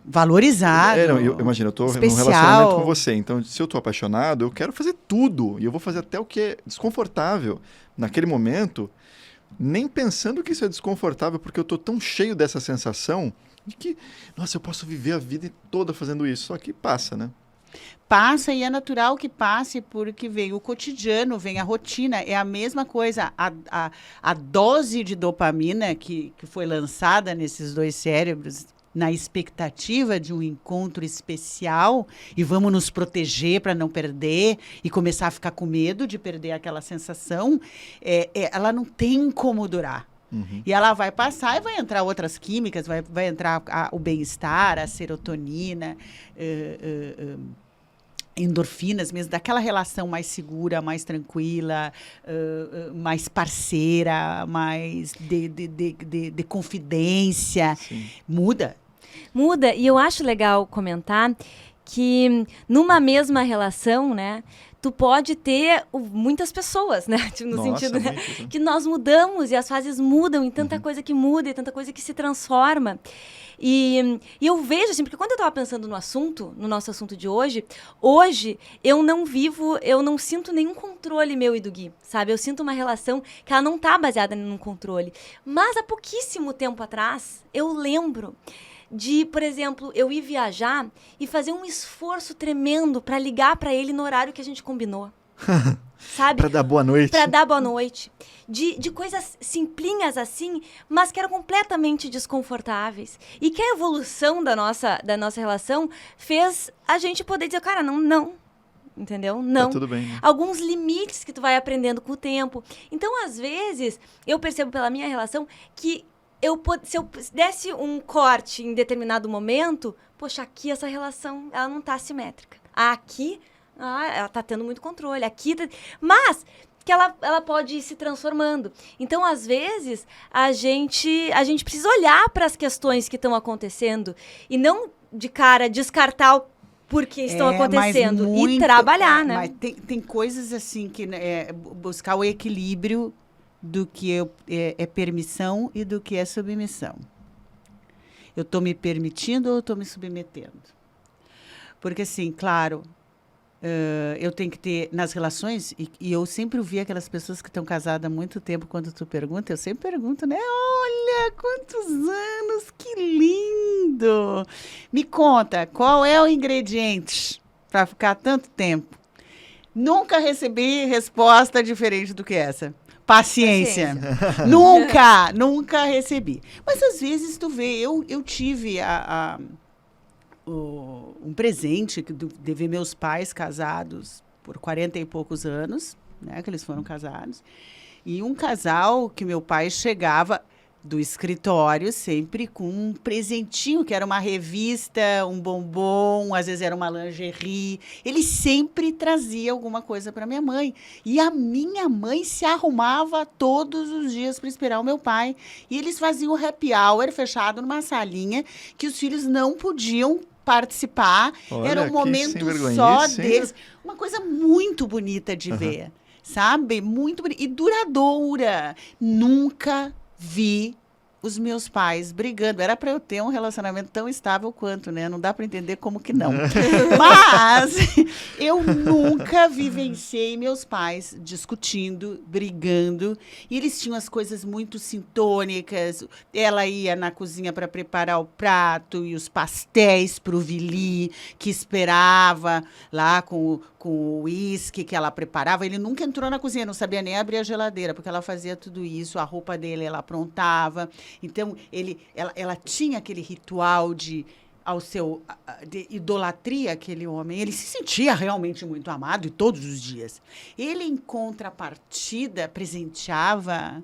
valorizado. Imagina, eu tô num relacionamento com você. Então, se eu tô apaixonado, eu quero fazer tudo. E eu vou fazer até o que é desconfortável. Naquele momento, nem pensando que isso é desconfortável, porque eu tô tão cheio dessa sensação... de que, nossa, eu posso viver a vida toda fazendo isso, só que passa, né? Passa e é natural que passe porque vem o cotidiano, vem a rotina, é a mesma coisa. A dose de dopamina que foi lançada nesses dois cérebros na expectativa de um encontro especial e vamos nos proteger para não perder e começar a ficar com medo de perder aquela sensação, ela não tem como durar. E ela vai passar e vai entrar outras químicas, vai entrar o bem-estar, a serotonina, endorfinas mesmo, daquela relação mais segura, mais tranquila, mais parceira, mais de confidência. Sim. Muda. Muda, e eu acho legal comentar que numa mesma relação, né, tu pode ter muitas pessoas, né? Tipo, no Nossa, sentido, né, muito, né? que nós mudamos e as fases mudam e tanta coisa que muda e tanta coisa que se transforma. E eu vejo, assim, porque quando eu estava pensando no nosso assunto de hoje eu não sinto nenhum controle meu e do Gui, sabe? Eu sinto uma relação que ela não está baseada num controle. Mas há pouquíssimo tempo atrás, eu lembro de, por exemplo, eu ir viajar e fazer um esforço tremendo para ligar para ele no horário que a gente combinou. Sabe? Pra dar boa noite. Pra dar boa noite. De coisas simplinhas assim, mas que eram completamente desconfortáveis. E que a evolução da nossa relação fez a gente poder dizer, cara, não. Entendeu? Não. Tá tudo bem, né? Alguns limites que tu vai aprendendo com o tempo. Então, às vezes, eu percebo pela minha relação que se eu desse um corte em determinado momento, poxa, aqui essa relação, ela não tá simétrica. Aqui, ela tá tendo muito controle. Aqui, mas que ela pode ir se transformando. Então, às vezes, a gente precisa olhar para as questões que estão acontecendo e não, de cara, descartar o porquê estão acontecendo e trabalhar, né? Mas tem coisas assim que buscar o equilíbrio do que é permissão e do que é submissão. Eu estou me permitindo ou eu estou me submetendo? Porque, assim, claro, eu tenho que ter, nas relações, e eu sempre ouvi aquelas pessoas que estão casadas há muito tempo, quando tu pergunta, eu sempre pergunto, né? Olha, quantos anos, que lindo! Me conta, qual é o ingrediente para ficar tanto tempo? Nunca recebi resposta diferente do que essa. Paciência. Nunca recebi. Mas às vezes tu vê, eu tive um presente de ver meus pais casados por 40 e poucos anos, né, que eles foram casados, e um casal que meu pai chegava do escritório sempre com um presentinho, que era uma revista, um bombom, às vezes era uma lingerie. Ele sempre trazia alguma coisa para minha mãe. E a minha mãe se arrumava todos os dias para esperar o meu pai. E eles faziam o happy hour fechado numa salinha que os filhos não podiam participar. Olha, era um momento só deles. Uma coisa muito bonita de ver, sabe? Muito bonita. E duradoura. Nunca vi os meus pais brigando. Era para eu ter um relacionamento tão estável quanto, né? Não dá para entender como que não. Mas eu nunca vivenciei meus pais discutindo, brigando. E eles tinham as coisas muito sintônicas. Ela ia na cozinha para preparar o prato e os pastéis para o Vili, que esperava lá com o uísque que ela preparava. Ele nunca entrou na cozinha, não sabia nem abrir a geladeira, porque ela fazia tudo isso. A roupa dele ela aprontava. Então, ela tinha aquele ritual de idolatria aquele homem. Ele se sentia realmente muito amado e todos os dias. Ele, em contrapartida, presenteava,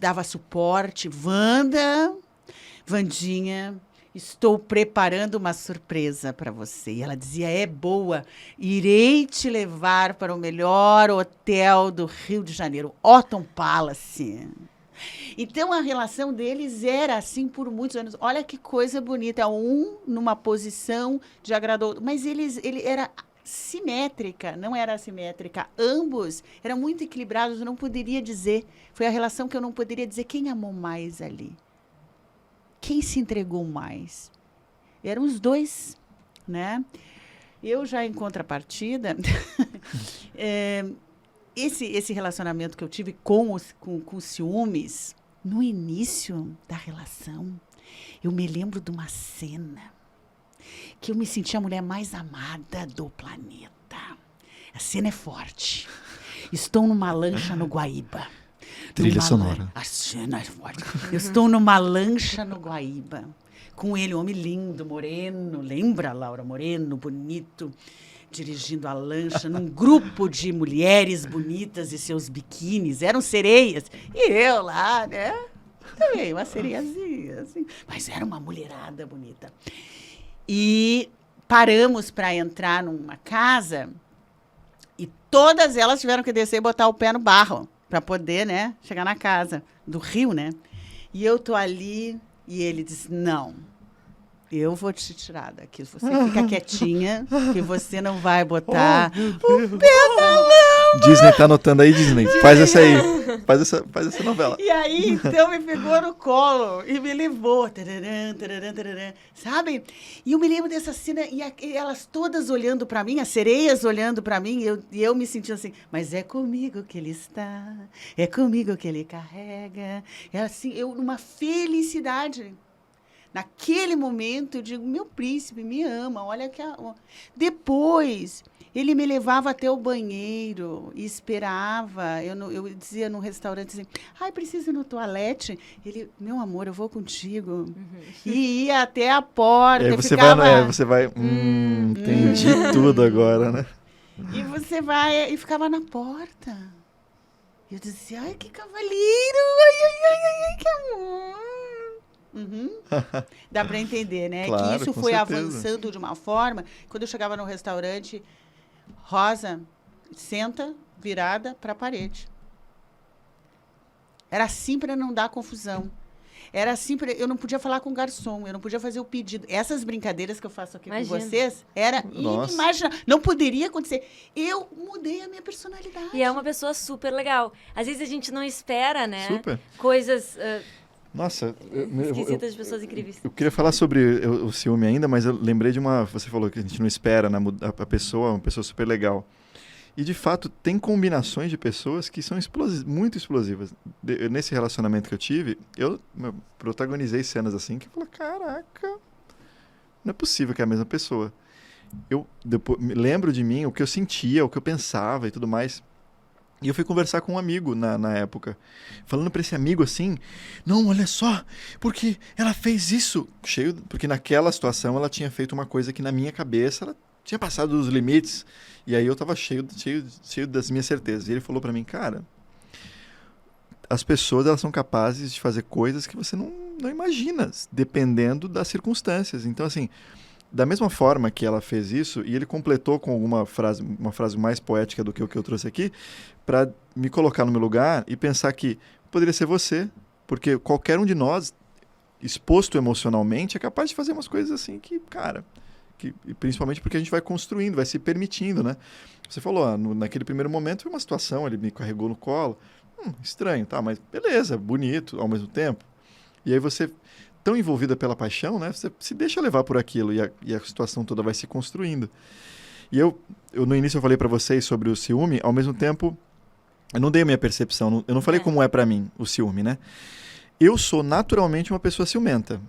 dava suporte. Vandinha, estou preparando uma surpresa para você. E ela dizia, é boa, irei te levar para o melhor hotel do Rio de Janeiro, Otton Palace. Então, a relação deles era assim por muitos anos. Olha que coisa bonita. Um numa posição de agradou. Mas ele era simétrica, não era assimétrica. Ambos eram muito equilibrados. Eu não poderia dizer. Foi a relação que eu não poderia dizer quem amou mais ali. Quem se entregou mais. Eram os dois, né? Eu já, em contrapartida... Esse relacionamento que eu tive com ciúmes, no início da relação, eu me lembro de uma cena que eu me senti a mulher mais amada do planeta. A cena é forte. Estou numa lancha no Guaíba. Trilha sonora. A cena é forte. Eu estou numa lancha no Guaíba, com ele, um homem lindo, moreno. Lembra, Laura? Moreno, bonito. Dirigindo a lancha num grupo de mulheres bonitas e seus biquínis, eram sereias. E eu lá, né? também, uma sereiazinha, assim. Mas era uma mulherada bonita. E paramos para entrar numa casa e todas elas tiveram que descer e botar o pé no barro para poder, né, chegar na casa do Rio, né? E eu tô ali e ele diz, não, eu vou te tirar daqui. Você fica quietinha, que você não vai botar o pé na lama. Disney tá anotando aí, Disney. Faz essa aí. Faz essa novela. E aí, então, me pegou no colo e me levou. Tararam, tararam, tararam, sabe? E eu me lembro dessa cena, e elas todas olhando para mim, as sereias olhando para mim, e eu me sentindo assim, mas é comigo que ele está, é comigo que ele carrega. É assim, eu numa felicidade. Naquele momento, eu digo, meu príncipe me ama, olha que... Depois, ele me levava até o banheiro e esperava. Eu dizia no restaurante assim, ai, preciso ir no toalete. Ele, meu amor, eu vou contigo. E ia até a porta. E aí você ficava... você vai... entendi tudo agora, né? E você vai... E ficava na porta. E eu dizia, ai, que cavaleiro! Ai, que amor! Dá para entender, né? Claro, que isso com foi certeza. avançando de uma forma. Quando eu chegava no restaurante, Rosa, senta virada para a parede. Era assim para não dar confusão. Era assim para eu não podia falar com o garçom, eu não podia fazer o pedido. Essas brincadeiras que eu faço aqui com vocês era inimaginável. Não poderia acontecer. Eu mudei a minha personalidade. E é uma pessoa super legal. Às vezes a gente não espera, né? Super. Coisas Nossa, esquisitas de pessoas incríveis. eu queria falar sobre o ciúme ainda, mas eu lembrei de uma... Você falou que a gente não espera, né? A pessoa é uma pessoa super legal. E, de fato, tem combinações de pessoas que são muito explosivas. Nesse relacionamento que eu tive, eu protagonizei cenas assim que eu falei, caraca, não é possível que é a mesma pessoa. Eu depois, me lembro de mim, o que eu sentia, o que eu pensava e tudo mais. E eu fui conversar com um amigo na época, falando para esse amigo assim, não, olha só, porque ela fez isso. Porque naquela situação ela tinha feito uma coisa que na minha cabeça ela tinha passado dos limites. E aí eu tava cheio das minhas certezas. E ele falou para mim, cara, as pessoas elas são capazes de fazer coisas que você não imagina, dependendo das circunstâncias. Então, assim, da mesma forma que ela fez isso, e ele completou com uma frase mais poética do que o que eu trouxe aqui, para me colocar no meu lugar e pensar que poderia ser você, porque qualquer um de nós, exposto emocionalmente, é capaz de fazer umas coisas assim que, cara, e principalmente porque a gente vai construindo, vai se permitindo, né? Você falou, naquele primeiro momento foi uma situação, ele me carregou no colo, estranho, tá, mas beleza, bonito ao mesmo tempo. E aí você... tão envolvida pela paixão, né? Você se deixa levar por aquilo e a situação toda vai se construindo. E eu no início eu falei para vocês sobre o ciúme, ao mesmo tempo eu não dei a minha percepção, eu não falei como é para mim o ciúme, né? Eu sou naturalmente uma pessoa ciumenta.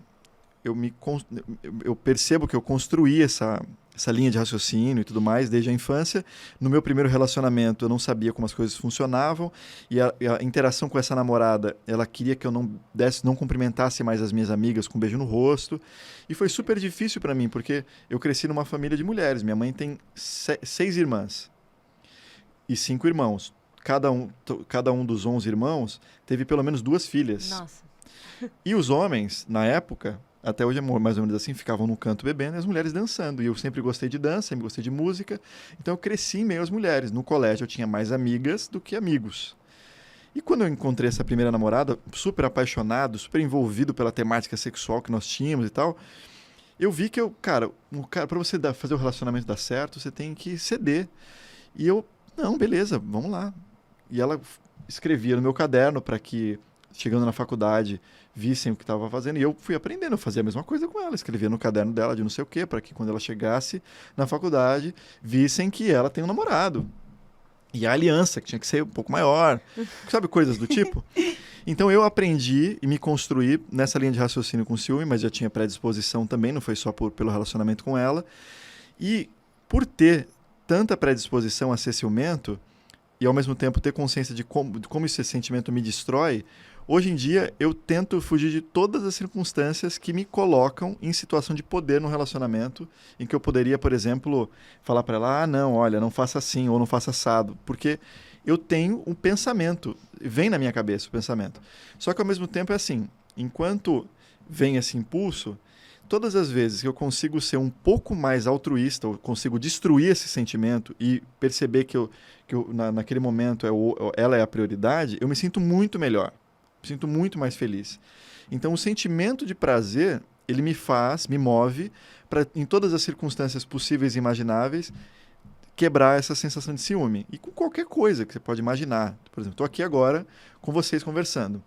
Eu percebo que eu construí essa linha de raciocínio e tudo mais desde a infância. No meu primeiro relacionamento eu não sabia como as coisas funcionavam e a interação com essa namorada, ela queria que eu não cumprimentasse mais as minhas amigas com um beijo no rosto, e foi super difícil para mim porque eu cresci numa família de mulheres. Minha mãe tem 6 irmãs e 5 irmãos. Cada um dos 11 irmãos teve pelo menos 2 filhas. Nossa. E os homens, na época, até hoje é mais ou menos assim, ficavam no canto bebendo e as mulheres dançando. E eu sempre gostei de dança, sempre gostei de música. Então eu cresci em meio às mulheres. No colégio eu tinha mais amigas do que amigos. E quando eu encontrei essa primeira namorada, super apaixonado, super envolvido pela temática sexual que nós tínhamos e tal, eu vi que para você fazer o relacionamento dar certo, você tem que ceder. E eu, não, beleza, vamos lá. E ela escrevia no meu caderno para que, chegando na faculdade, vissem o que estava fazendo, e eu fui aprendendo, eu fazia a mesma coisa com ela, escrevia no caderno dela de não sei o quê, para que quando ela chegasse na faculdade, vissem que ela tem um namorado. E a aliança, que tinha que ser um pouco maior, sabe, coisas do tipo. Então eu aprendi e me construí nessa linha de raciocínio com o ciúme, mas já tinha predisposição também, não foi só pelo relacionamento com ela. E por ter tanta predisposição a ser ciumento, e ao mesmo tempo ter consciência de como esse sentimento me destrói, hoje em dia eu tento fugir de todas as circunstâncias que me colocam em situação de poder no relacionamento, em que eu poderia, por exemplo, falar para ela, não, olha, não faça assim ou não faça assado, porque eu tenho um pensamento, vem na minha cabeça o pensamento. Só que ao mesmo tempo é assim, enquanto vem esse impulso, todas as vezes que eu consigo ser um pouco mais altruísta, eu consigo destruir esse sentimento e perceber que naquele momento ela é a prioridade, eu me sinto muito melhor, me sinto muito mais feliz. Então, o sentimento de prazer, ele me move para, em todas as circunstâncias possíveis e imagináveis, quebrar essa sensação de ciúme. E com qualquer coisa que você pode imaginar. Por exemplo, estou aqui agora com vocês conversando.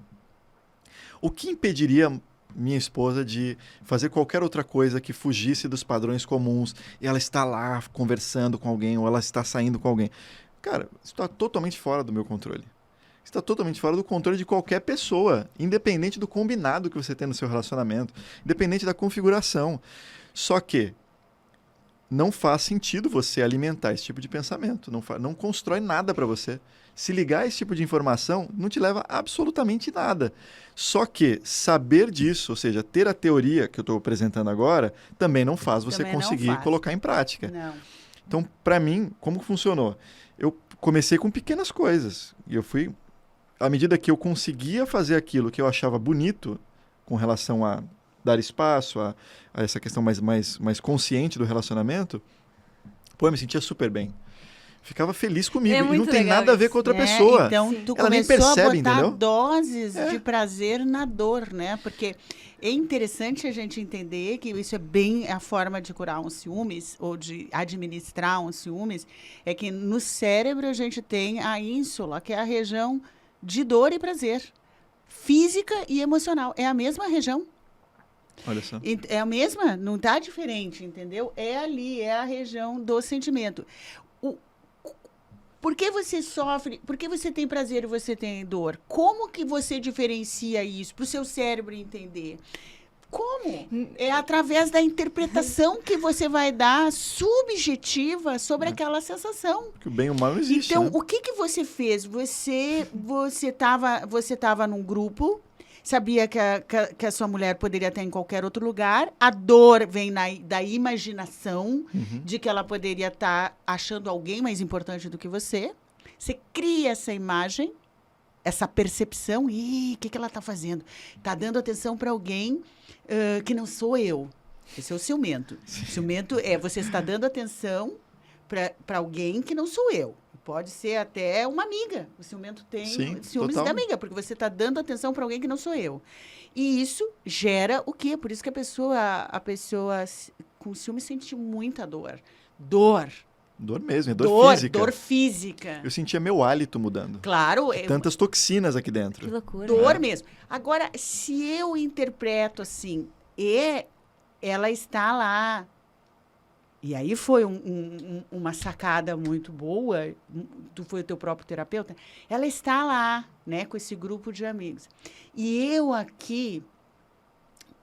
O que impediria minha esposa de fazer qualquer outra coisa que fugisse dos padrões comuns e ela está lá conversando com alguém ou ela está saindo com alguém? Cara, isso está totalmente fora do meu controle. Está totalmente fora do controle de qualquer pessoa, independente do combinado que você tem no seu relacionamento, independente da configuração. Só que não faz sentido você alimentar esse tipo de pensamento, não constrói nada para você. Se ligar a esse tipo de informação não te leva a absolutamente nada. Só que saber disso, ou seja, ter a teoria que eu estou apresentando agora, também não faz você conseguir colocar em prática. Não. Então, para mim, como que funcionou? Eu comecei com pequenas coisas. E eu fui, à medida que eu conseguia fazer aquilo que eu achava bonito, com relação a dar espaço, a essa questão mais consciente do relacionamento, eu me sentia super bem. Ficava feliz comigo. E não tem nada a ver com outra pessoa. Então, tu ela nem começou percebe, a botar entendeu? doses de prazer na dor, né? Porque é interessante a gente entender que isso é bem a forma de curar um ciúmes, ou de administrar um ciúmes, é que no cérebro a gente tem a ínsula, que é a região de dor e prazer. Física e emocional. É a mesma região. Olha só. É a mesma, não está diferente, entendeu? É ali, é a região do sentimento. Por que você sofre? Por que você tem prazer e você tem dor? Como que você diferencia isso para o seu cérebro entender? Como? É através da interpretação que você vai dar subjetiva sobre aquela sensação. Porque o bem e o mal não existe. Então, né? o que você fez? Você tava num grupo, sabia que a sua mulher poderia estar em qualquer outro lugar. A dor vem da imaginação de que ela poderia estar achando alguém mais importante do que você. Você cria essa imagem, essa percepção. O que ela está fazendo? Está dando atenção para alguém que não sou eu. Esse é o ciumento. Sim. Ciumento é você está dando atenção para alguém que não sou eu. Pode ser até uma amiga. O ciumento tem ciúmes da amiga, porque você está dando atenção para alguém que não sou eu. E isso gera o quê? Por isso que a pessoa com ciúme sente muita dor. Dor mesmo, é dor física. Dor física. Eu sentia meu hálito mudando. Claro. Tantas toxinas aqui dentro. Que loucura. Dor mesmo. Agora, se eu interpreto assim, ela está lá. E aí foi uma sacada muito boa, tu foi o teu próprio terapeuta, ela está lá, né, com esse grupo de amigos. E eu aqui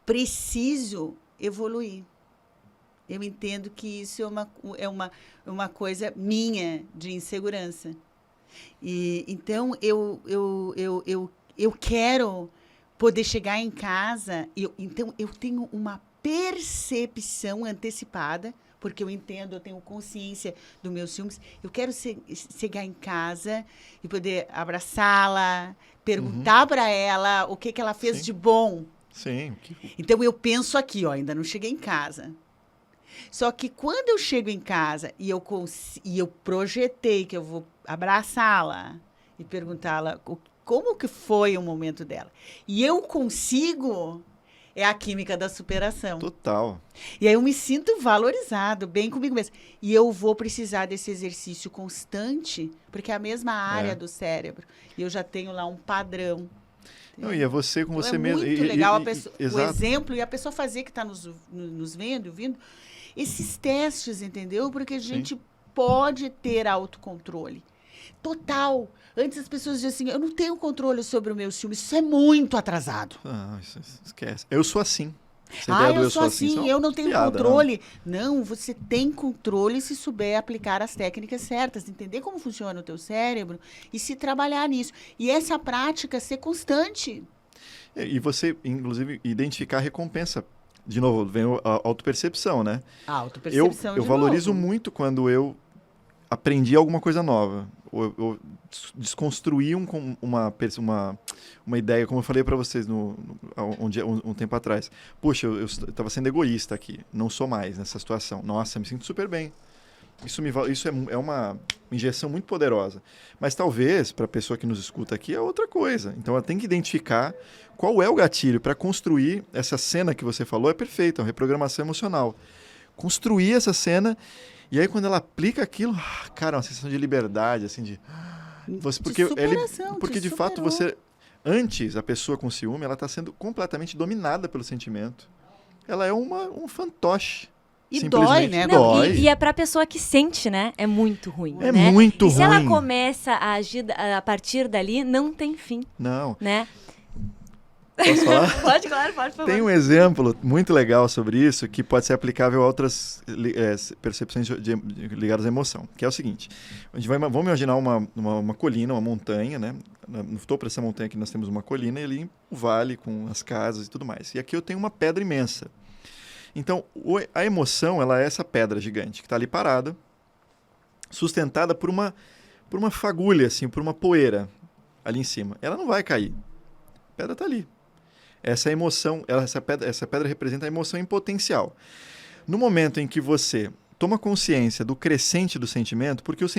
preciso evoluir. Eu entendo que isso é uma coisa minha de insegurança. E então eu quero poder chegar em casa, então eu tenho uma percepção antecipada, porque eu entendo, eu tenho consciência dos meus ciúmes. Eu quero chegar em casa e poder abraçá-la, perguntar para ela o que ela fez de bom. Sim. Então, eu penso aqui, ainda não cheguei em casa. Só que quando eu chego em casa e eu projetei que eu vou abraçá-la e perguntá-la como que foi o momento dela. E eu consigo... É a química da superação. Total. E aí eu me sinto valorizado, bem comigo mesmo. E eu vou precisar desse exercício constante, porque é a mesma área do cérebro. E eu já tenho lá um padrão. Não, e é você com então você mesmo. É muito legal o exato. exemplo e a pessoa fazer que está nos vendo, ouvindo, esses testes, entendeu? Porque a gente pode ter autocontrole. Total. Antes as pessoas diziam assim, eu não tenho controle sobre o meu ciúme, isso é muito atrasado. Isso, esquece. Eu sou assim. Eu sou assim, eu não tenho controle. Não, você tem controle se souber aplicar as técnicas certas, entender como funciona o teu cérebro e se trabalhar nisso. E essa prática ser constante. E você, inclusive, identificar a recompensa. De novo, vem a autopercepção, né? A autopercepção, eu valorizo muito quando eu aprendi alguma coisa nova. desconstruir uma ideia, como eu falei para vocês um tempo atrás. Poxa, eu estava sendo egoísta aqui, não sou mais nessa situação. Nossa, me sinto super bem. Isso é uma injeção muito poderosa. Mas talvez, para a pessoa que nos escuta aqui, é outra coisa. Então ela tem que identificar qual é o gatilho para construir essa cena que você falou. É perfeita, é uma reprogramação emocional. Construir essa cena, e aí quando ela aplica aquilo, cara, uma sensação de liberdade, assim, porque de fato você... Antes, a pessoa com ciúme, ela está sendo completamente dominada pelo sentimento. Ela é um fantoche. E dói, né? Não, e é pra pessoa que sente, né? É muito ruim, É né? muito ruim. E se ela começa a agir a partir dali, não tem fim. Não. Né? Posso falar? Pode, claro, pode, por favor. Tem um exemplo muito legal sobre isso que pode ser aplicável a outras percepções ligadas à emoção, que é o seguinte. Vamos imaginar uma colina, uma montanha, né? No topo dessa montanha aqui nós temos uma colina e ali o vale com as casas e tudo mais. E aqui eu tenho uma pedra imensa. Então, a emoção, ela é essa pedra gigante que está ali parada, sustentada por uma fagulha, assim, por uma poeira ali em cima. Ela não vai cair. A pedra está ali. Essa emoção, essa pedra representa a emoção em potencial. No momento em que você toma consciência do crescente do sentimento, porque esse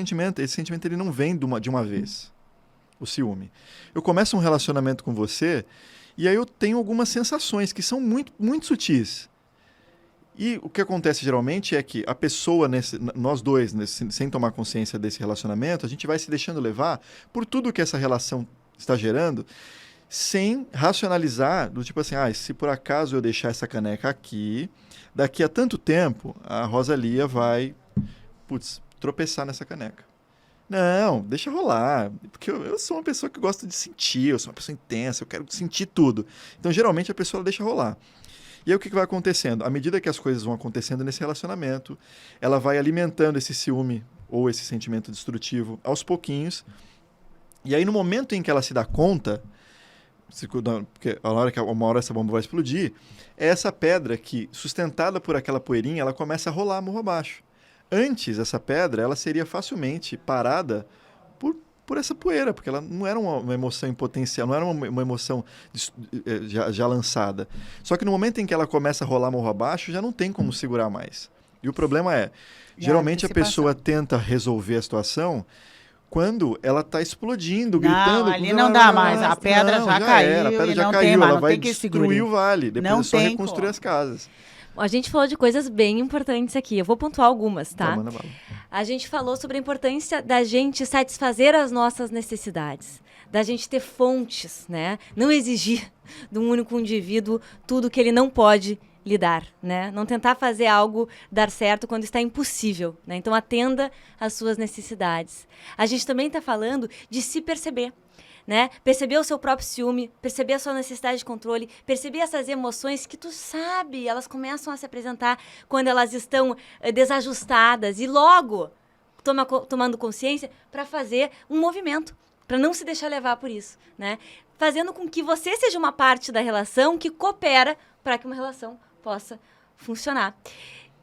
sentimento ele não vem de uma vez, o ciúme. Eu começo um relacionamento com você e aí eu tenho algumas sensações que são muito, muito sutis. E o que acontece geralmente é que a pessoa, nós dois, sem tomar consciência desse relacionamento, a gente vai se deixando levar por tudo que essa relação está gerando, sem racionalizar, do tipo assim, se por acaso eu deixar essa caneca aqui, daqui a tanto tempo a Rosalia vai, tropeçar nessa caneca. Não, deixa rolar, porque eu sou uma pessoa que gosta de sentir, eu sou uma pessoa intensa, eu quero sentir tudo. Então, geralmente, a pessoa deixa rolar. E aí o que vai acontecendo? À medida que as coisas vão acontecendo nesse relacionamento, ela vai alimentando esse ciúme ou esse sentimento destrutivo aos pouquinhos. E aí no momento em que ela se dá conta, porque uma hora essa bomba vai explodir, é essa pedra que, sustentada por aquela poeirinha, ela começa a rolar morro abaixo. Antes, essa pedra ela seria facilmente parada por essa poeira, porque ela não era uma emoção em potencial, não era uma emoção já lançada. Só que no momento em que ela começa a rolar morro abaixo, já não tem como segurar mais. E o problema é, geralmente a pessoa tenta resolver a situação quando ela está explodindo, gritando. Não, ali não dá mais, a pedra já caiu, a pedra já caiu, ela vai destruir o vale, depois é só reconstruir as casas. A gente falou de coisas bem importantes aqui. Eu vou pontuar algumas, tá? Manda bala. A gente falou sobre a importância da gente satisfazer as nossas necessidades, da gente ter fontes, né? Não exigir de um único indivíduo tudo que ele não pode lidar, né? Não tentar fazer algo dar certo quando está impossível, né? Então atenda às suas necessidades. A gente também está falando de se perceber. Né? Perceber o seu próprio ciúme, perceber a sua necessidade de controle, perceber essas emoções que tu sabe, elas começam a se apresentar quando elas estão desajustadas e logo tomando consciência para fazer um movimento, para não se deixar levar por isso, né? Fazendo com que você seja uma parte da relação que coopera para que uma relação possa funcionar.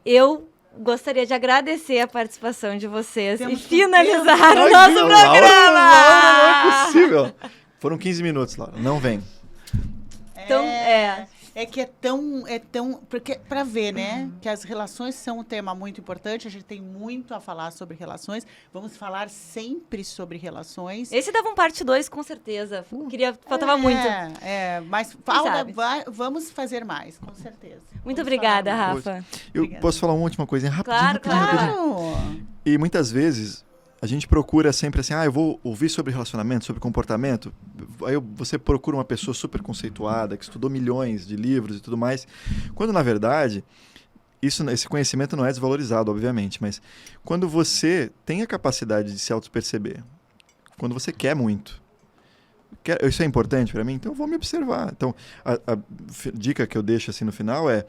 Eu gostaria de agradecer a participação de vocês e finalizar o nosso programa! Laura, não é possível! Foram 15 minutos, Laura. Não vem. Então, É que é tão... Porque, para ver, né? Que as relações são um tema muito importante. A gente tem muito a falar sobre relações. Vamos falar sempre sobre relações. Esse dava um parte 2, com certeza. Faltava muito. Mas vamos fazer mais, com certeza. Muito obrigada, Rafa. Posso falar uma última coisinha? Rapidinho. Claro. E muitas vezes... A gente procura sempre assim, eu vou ouvir sobre relacionamento, sobre comportamento. Aí você procura uma pessoa super conceituada, que estudou milhões de livros e tudo mais. Quando, na verdade, esse conhecimento não é desvalorizado, obviamente. Mas quando você tem a capacidade de se auto-perceber, quando você quer muito, isso é importante para mim, então eu vou me observar. Então, a dica que eu deixo assim no final é,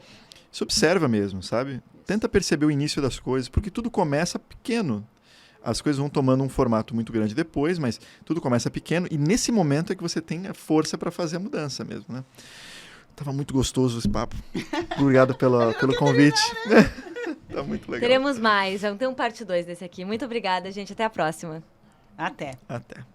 se observa mesmo, sabe? Tenta perceber o início das coisas, porque tudo começa pequeno. As coisas vão tomando um formato muito grande depois, mas tudo começa pequeno e nesse momento é que você tem a força para fazer a mudança mesmo, né? Tava muito gostoso esse papo. Obrigado pelo convite. Tá muito legal. Teremos mais. Vamos ter um parte 2 desse aqui. Muito obrigada, gente. Até a próxima. Até. Até.